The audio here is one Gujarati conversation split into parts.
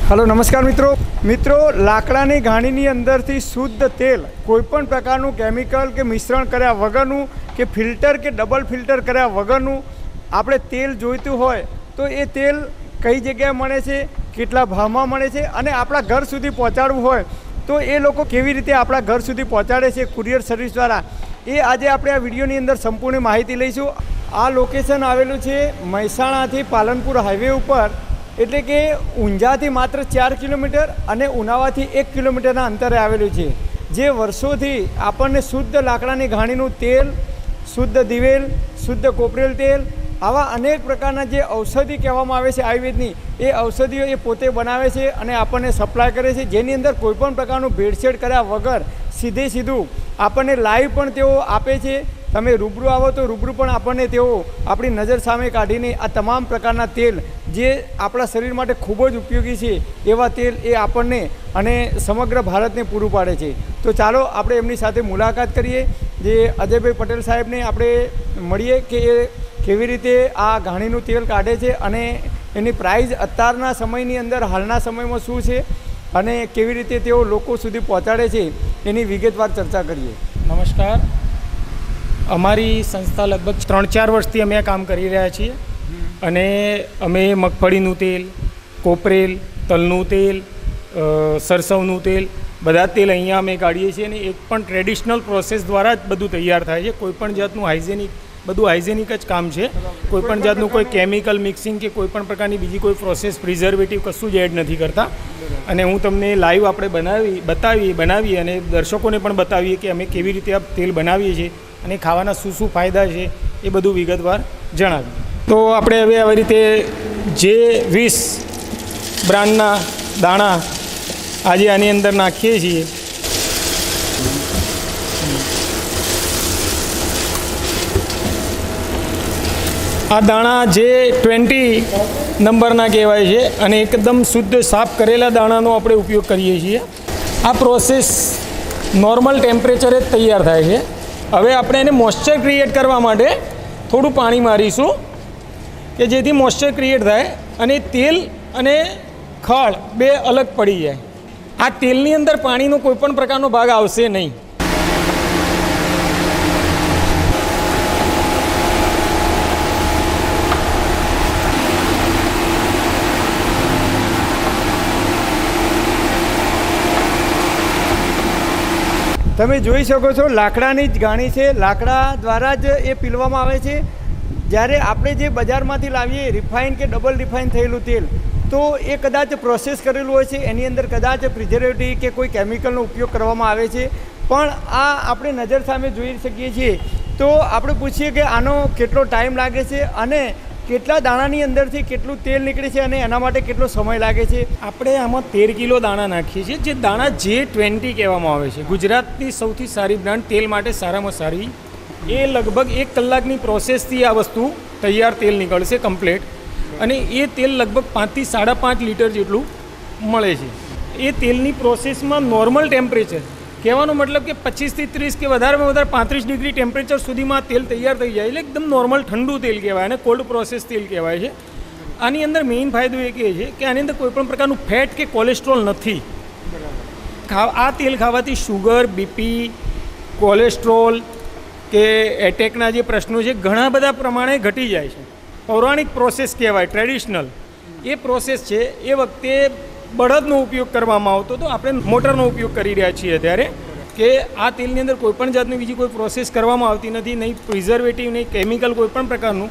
हेलो नमस्कार मित्रों लाकडानी घाणीनी अंदरथी शुद्ध तेल कोईपण प्रकारનું કેમિકલ કે મિશ્રણ કર્યા વગરનું કે ફિલ્ટર કે ડબલ ફિલ્ટર કર્યા વગરનું આપણે તેલ જોઈતું હોય તો એ તેલ કઈ જગ્યાએ મળે છે, કેટલા ભાવમાં મળે છે અને આપણા ઘર સુધી પહોંચાડવું હોય તો એ લોકો કેવી રીતે આપણા ઘર સુધી પહોંચાડે છે કુરિયર સર્વિસ દ્વારા, એ આજે આપણે આ વિડીયોની અંદર સંપૂર્ણ માહિતી લઈશું। આ લોકેશન આવેલું છે મહેસાણાથી પાલનપુર હાઈવે ઉપર, એટલે કે ઊંઝાથી માત્ર 4 કિલોમીટર અને ઉનાવાથી 1 કિલોમીટરના અંતરે આવેલું છે, જે વર્ષોથી આપણને શુદ્ધ લાકડાની ઘાણીનું તેલ, શુદ્ધ દિવેલ, શુદ્ધ કોપરેલ તેલ, આવા અનેક પ્રકારના જે ઔષધિ કહેવામાં આવે છે આયુર્વેદની, એ ઔષધિઓ એ પોતે બનાવે છે અને આપણને સપ્લાય કરે છે, જેની અંદર કોઈપણ પ્રકારનું ભેળસેળ કર્યા વગર સીધું આપણને લાઈવ પણ તેઓ આપે છે। તમે રૂબરૂ આવો તો રૂબરૂ પણ આપણને તેઓ આપણી નજર સામે કાઢીને આ તમામ પ્રકારના તેલ જે આપણા શરીર માટે ખૂબ જ ઉપયોગી છે એવા તેલ એ આપણને અને સમગ્ર ભારતને પૂરું પાડે છે। તો ચાલો આપણે એમની સાથે મુલાકાત કરીએ, જે અજયભાઈ પટેલ સાહેબને આપણે મળીએ કે એ કેવી રીતે આ ઘાણીનું તેલ કાઢે છે અને એની પ્રાઇસ અત્યારના સમયની અંદર હાલના સમયમાં શું છે અને કેવી રીતે તેઓ લોકો સુધી પહોંચાડે છે એની વિગતવાર ચર્ચા કરીએ। નમસ્કાર, અમારી સંસ્થા લગભગ 3-4 વર્ષથી અમે આ કામ કરી રહ્યા છીએ અને અમે મગફળીનું તેલ, કોપરેલ, તલનું તેલ, સરસવનું તેલ, બધા તેલ અહીંયા અમે કાઢીએ છીએ અને એક પણ ટ્રેડિશનલ પ્રોસેસ દ્વારા જ બધું તૈયાર થાય છે। કોઈપણ જાતનું બધું હાઇજેનિક જ કામ છે, કોઈપણ જાતનું કોઈ કેમિકલ મિક્સિંગ કે કોઈપણ પ્રકારની બીજી કોઈ પ્રોસેસ, પ્રિઝર્વેટિવ કશું જ એડ નથી કરતા। અને હું તમને લાઈવ આપણે બનાવીએ અને દર્શકોને પણ બતાવીએ કે અમે કેવી રીતે આ તેલ બનાવીએ છીએ અને ખાવાના શું ફાયદા છે એ બધું વિગતવાર જણાવીએ। તો આપણે હવે આવી રીતે જે 20 બ્રાન્ડના દાણા આજે આની અંદર નાખીએ છીએ। આ દાણા જે 20 નંબરના કહેવાય છે અને એકદમ શુદ્ધ સાફ કરેલા દાણાનો આપણે ઉપયોગ કરીએ છીએ। આ પ્રોસેસ નોર્મલ ટેમ્પરેચરે જ તૈયાર થાય છે। હવે આપણે એને મોઇશ્ચર ક્રિએટ કરવા માટે થોડું પાણી મારીશું કે જેથી મોઇશ્ચર ક્રિએટ થાય અને તેલ અને ખળ બે અલગ પડી જાય। આ તેલની અંદર પાણીનો કોઈપણ પ્રકારનો ભાગ આવશે નહીં। તમે જોઈ શકો છો લાકડાની જ ઘાણી છે, લાકડા દ્વારા જ એ પીલવામાં આવે છે। જ્યારે આપણે જે બજારમાંથી લાવીએ રિફાઇન કે ડબલ રિફાઇન થયેલું તેલ, તો એ કદાચ પ્રોસેસ કરેલું હોય છે, એની અંદર કદાચ પ્રિઝર્વેટિવ કે કોઈ કેમિકલનો ઉપયોગ કરવામાં આવે છે, પણ આ આપણે નજર સામે જોઈ શકીએ છીએ। તો આપણે પૂછીએ કે આનો કેટલો ટાઈમ લાગે છે અને કેટલા દાણાની અંદરથી કેટલું તેલ નીકળે છે અને એના માટે કેટલો સમય લાગે છે। આપણે આમાં 13 કિલો દાણા નાખીએ છીએ, જે દાણા J20 કહેવામાં આવે છે, ગુજરાતની સૌથી સારી બ્રાન્ડ, તેલ માટે સારામાં સારી। એ લગભગ 1 કલાકની પ્રોસેસથી આ વસ્તુ તૈયાર તેલ નીકળશે કમ્પ્લેટ, અને એ તેલ લગભગ 5 થી 5.5 લીટર જેટલું મળે છે। એ તેલની પ્રોસેસમાં નોર્મલ ટેમ્પરેચર, કહેવાનો મતલબ કે 25 થી 30 કે વધારેમાં વધારે 35 ડિગ્રી ટેમ્પરેચર સુધીમાં તેલ તૈયાર થઈ જાય, એટલે એકદમ નોર્મલ ઠંડુ તેલ કહેવાય અને કોલ્ડ પ્રોસેસ તેલ કહેવાય છે। આની અંદર મેઇન ફાયદો એ કહે છે કે આની અંદર કોઈપણ પ્રકારનું ફેટ કે કોલેસ્ટ્રોલ નથી। આ તેલ ખાવાથી શુગર, બીપી, કોલેસ્ટ્રોલ કે એટેકના જે પ્રશ્નો છે ઘણા બધા પ્રમાણે ઘટી જાય છે। પૌરાણિક પ્રોસેસ કહેવાય, ટ્રેડિશનલ એ પ્રોસેસ છે। એ વખતે બળદનો ઉપયોગ કરવામાં આવતો, તો આપણે મોટરનો ઉપયોગ કરી રહ્યા છીએ અત્યારે, કે આ તેલની અંદર કોઈપણ જાતની બીજી કોઈ પ્રોસેસ કરવામાં આવતી નથી, નહીં પ્રિઝર્વેટિવ, નહીં કેમિકલ કોઈપણ પ્રકારનું।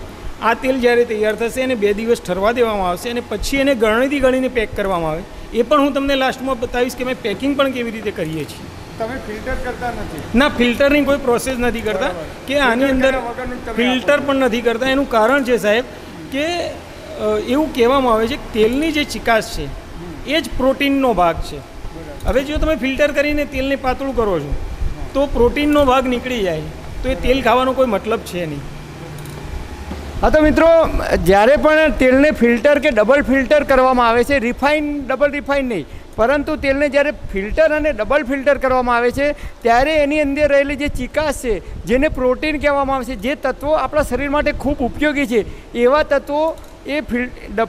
આ તેલ જ્યારે તૈયાર થશે એને 2 દિવસ ઠરવા દેવામાં આવશે અને પછી એને ગણીથી ગણીને પેક કરવામાં આવે। એ પણ હું તમને લાસ્ટમાં બતાવીશ કે અમે પેકિંગ પણ કેવી રીતે કરીએ છીએ। તમે ફિલ્ટર કરતા નથી? ના, ફિલ્ટરની કોઈ પ્રોસેસ નથી કરતા, કે આની અંદર ફિલ્ટર પણ નથી કરતા। એનું કારણ છે સાહેબ કે એવું કહેવામાં આવે છે કે તેલની જે ચિકાસ છે એ જ પ્રોટીનનો ભાગ છે। હવે જો તમે ફિલ્ટર કરીને તેલને પાતળું કરો છો તો પ્રોટીનનો ભાગ નીકળી જાય, તો એ તેલ ખાવાનો કોઈ મતલબ છે નહીં। હા, તો મિત્રો, જ્યારે પણ તેલને ફિલ્ટર કે ડબલ ફિલ્ટર કરવામાં આવે છે, રિફાઇન ડબલ રિફાઇન નહીં, પરંતુ તેલને જ્યારે ફિલ્ટર અને ડબલ ફિલ્ટર કરવામાં આવે છે ત્યારે એની અંદર રહેલી જે ચિકાસ છે, જેને પ્રોટીન કહેવામાં આવે છે, જે તત્વો આપણા શરીર માટે ખૂબ ઉપયોગી છે, એવા તત્વો એ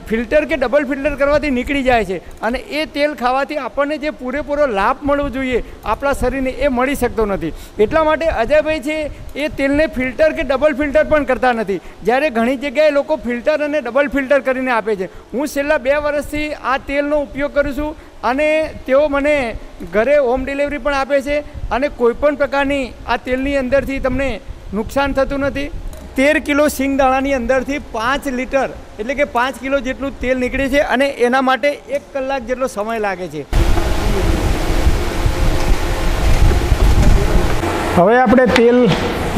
ફિલ્ટર કે ડબલ ફિલ્ટર કરવાથી નીકળી જાય છે અને એ તેલ ખાવાથી આપણને જે પૂરેપૂરો લાભ મળવો જોઈએ આપણા શરીરને એ મળી શકતો નથી. એટલા માટે અજયભાઈ છે એ તેલને ફિલ્ટર કે ડબલ ફિલ્ટર પણ કરતા નથી, જ્યારે ઘણી જગ્યાએ લોકો ફિલ્ટર અને ડબલ ફિલ્ટર કરીને આપે છે. હું છેલ્લા 2 વર્ષથી આ તેલનો ઉપયોગ કરું છું અને તેઓ મને ઘરે હોમ ડિલિવરી પણ આપે છે અને કોઈપણ પ્રકારની આ તેલની અંદરથી તમને નુકસાન થતું નથી. 13 કિલો સિંગદાણાની અંદરથી 5 લીટર એટલે કે 5 કિલો જેટલું તેલ નીકળે છે અને એના માટે 1 કલાક જેટલો સમય લાગે છે. હવે આપણે તેલ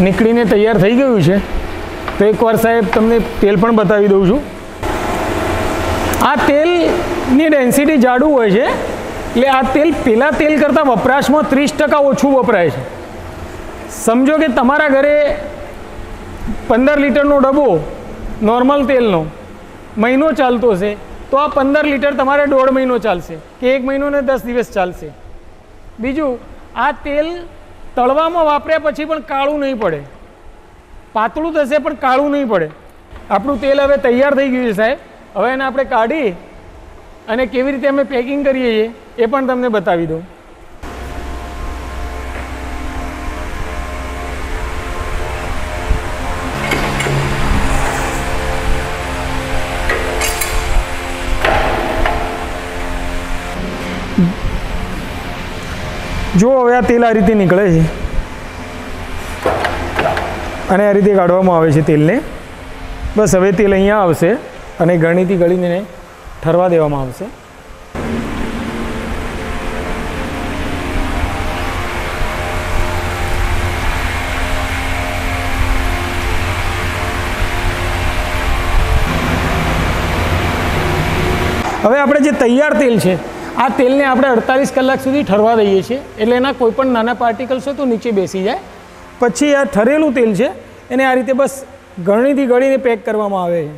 નીકળીને તૈયાર થઈ ગયું છે, તો એકવાર સાહેબ તમને તેલ પણ બતાવી દઉં છું. આ તેલની ડેન્સિટી જાડું હોય છે, એટલે આ તેલ પેલા તેલ કરતાં વપરાશમાં 30% ઓછું વપરાય છે. સમજો કે તમારા ઘરે 15 લીટરનો ડબ્બો નોર્મલ તેલનો મહિનો ચાલતો છે, તો આ 15 લીટર તમારે 1.5 મહિનો ચાલશે કે 1 મહિનો ને 10 દિવસ ચાલશે. બીજું, આ તેલ તળવામાં વાપર્યા પછી પણ કાળું નહીં પડે, પાતળું થશે પણ કાળું નહીં પડે. આપણું તેલ હવે તૈયાર થઈ ગયું છે સાહેબ. હવે એને આપણે કાઢી અને કેવી રીતે અમે પેકિંગ કરીએ છીએ એ પણ તમને બતાવી દઉં. જો હવે આ તેલ આ રીતે નીકળે છે અને આ રીતે કાઢવામાં આવે છે તેલને. બસ હવે તેલ અહીંયા આવશે અને ગળણીથી ગળીને ઠરવા દેવામાં આવશે. હવે આપણે જે તૈયાર તેલ છે આ તેલને આપણે 48 કલાક સુધી ઠરવા દઈએ છીએ, એટલે એના કોઈ પણ નાના પાર્ટિકલ્સ હોય તો નીચે બેસી જાય. પછી આ ઠરેલું તેલ છે એને આ રીતે બસ ગળણીથી ગળીને પેક કરવામાં આવે છે.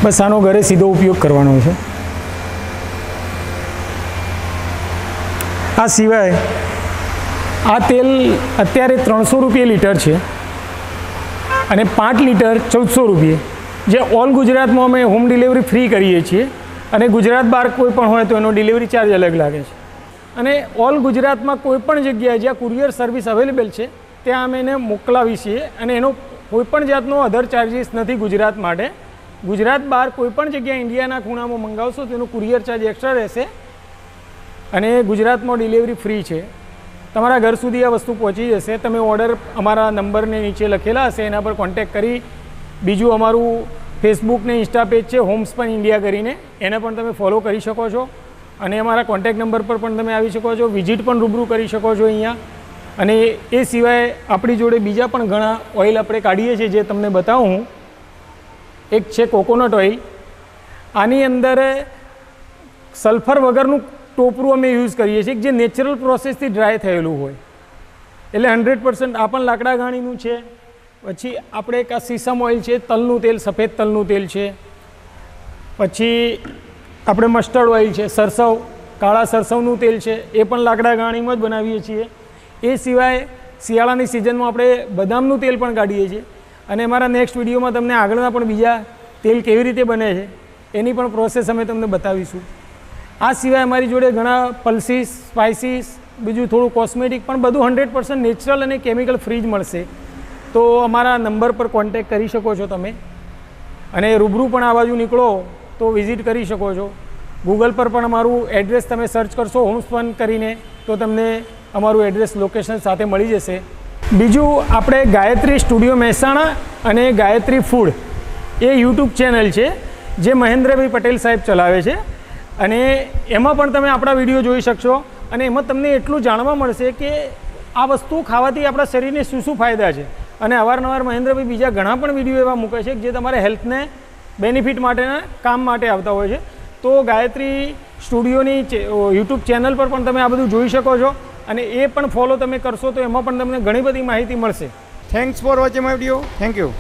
બસ આનો ઘરે સીધો ઉપયોગ કરવાનો છે. આ સિવાય આ તેલ અત્યારે 300 રૂપિયા લીટર છે અને 5 લીટર 1400 રૂપિયે, જે ઓલ ગુજરાતમાં અમે હોમ ડિલિવરી ફ્રી કરીએ છીએ અને ગુજરાત બહાર કોઈ પણ હોય તો એનો ડિલિવરી ચાર્જ અલગ લાગે છે. અને ઓલ ગુજરાતમાં કોઈ પણ જગ્યાએ જ્યાં કુરિયર સર્વિસ અવેલેબલ છે ત્યાં અમે એને મોકલાવીએ છીએ અને એનો કોઈપણ જાતનો અધર ચાર્જીસ નથી ગુજરાત માટે. ગુજરાત બહાર કોઈપણ જગ્યાએ ઇન્ડિયાના ખૂણામાં મંગાવશો તો એનો કુરિયર ચાર્જ એક્સ્ટ્રા રહેશે અને ગુજરાતમાં ડિલિવરી ફ્રી છે. તમારા ઘર સુધી આ વસ્તુ પહોંચી જશે. તમે ઓર્ડર અમારા નંબરને નીચે લખેલા હશે એના પર કોન્ટેક્ટ કરી, બીજું અમારું ફેસબુક ને ઇન્સ્ટા પેજ છે હોમસ્પન ઇન્ડિયા કરીને, એને પણ તમે ફોલો કરી શકો છો અને અમારા કોન્ટેક્ટ નંબર પર પણ તમે આવી શકો છો. વિઝિટ પણ રૂબરૂ કરી શકો છો અહીંયા. અને એ સિવાય આપણી જોડે બીજા પણ ઘણા ઓઇલ આપણે કાઢીએ છીએ જે તમને બતાવું. એક છે કોકોનટ ઓઇલ. આની અંદર સલ્ફર વગરનું ટોપરું અમે યુઝ કરીએ છીએ જે નેચરલ પ્રોસેસથી ડ્રાય થયેલું હોય, એટલે 100% આ પણ લાકડા ઘાણીનું છે. પછી આપણે એક આ સીસમ ઓઇલ છે, તલનું તેલ, સફેદ તલનું તેલ છે. પછી આપણે મસ્ટર્ડ ઓઇલ છે, સરસવ, કાળા સરસવનું તેલ છે, એ પણ લાકડા ઘાણીમાં જ બનાવીએ છીએ. એ સિવાય શિયાળાની સિઝનમાં આપણે બદામનું તેલ પણ કાઢીએ છીએ અને અમારા નેક્સ્ટ વિડીયોમાં તમને આગળના પણ બીજા તેલ કેવી રીતે બને છે એની પણ પ્રોસેસ અમે તમને બતાવીશું. આ સિવાય અમારી જોડે ઘણા પલ્સીસ, સ્પાઇસીસ, બીજું થોડું કોસ્મેટિક પણ બધું 100% નેચરલ અને કેમિકલ ફ્રી જ મળશે. તો અમારા નંબર પર કોન્ટેક્ટ કરી શકો છો તમે અને રૂબરૂ પણ આ બાજુ નીકળો તો વિઝિટ કરી શકો છો. ગૂગલ પર પણ અમારું એડ્રેસ તમે સર્ચ કરશો હોમસ્પન કરીને તો તમને અમારું એડ્રેસ લોકેશન સાથે મળી જશે. બીજું આપણે ગાયત્રી સ્ટુડિયો મહેસાણા અને ગાયત્રી ફૂડ એ યુટ્યુબ ચેનલ છે જે મહેન્દ્રભાઈ પટેલ સાહેબ ચલાવે છે અને એમાં પણ તમે આપણા વિડીયો જોઈ શકશો અને એમાં તમને એટલું જાણવા મળશે કે આ વસ્તુ ખાવાથી આપણા શરીરને શું શું ફાયદા છે. અને અવારનવાર મહેન્દ્રભાઈ બીજા ઘણા પણ વિડીયો એવા મૂકે છે જે તમારે હેલ્થને બેનિફિટ માટેના કામ માટે આવતા હોય છે. તો ગાયત્રી સ્ટુડિયોની યુટ્યુબ ચેનલ પર પણ તમે આ બધું જોઈ શકો છો અને એ પણ ફોલો તમે કરશો તો એમાં પણ તમને ઘણી બધી માહિતી મળશે. Thanks for watching my video. Thank you.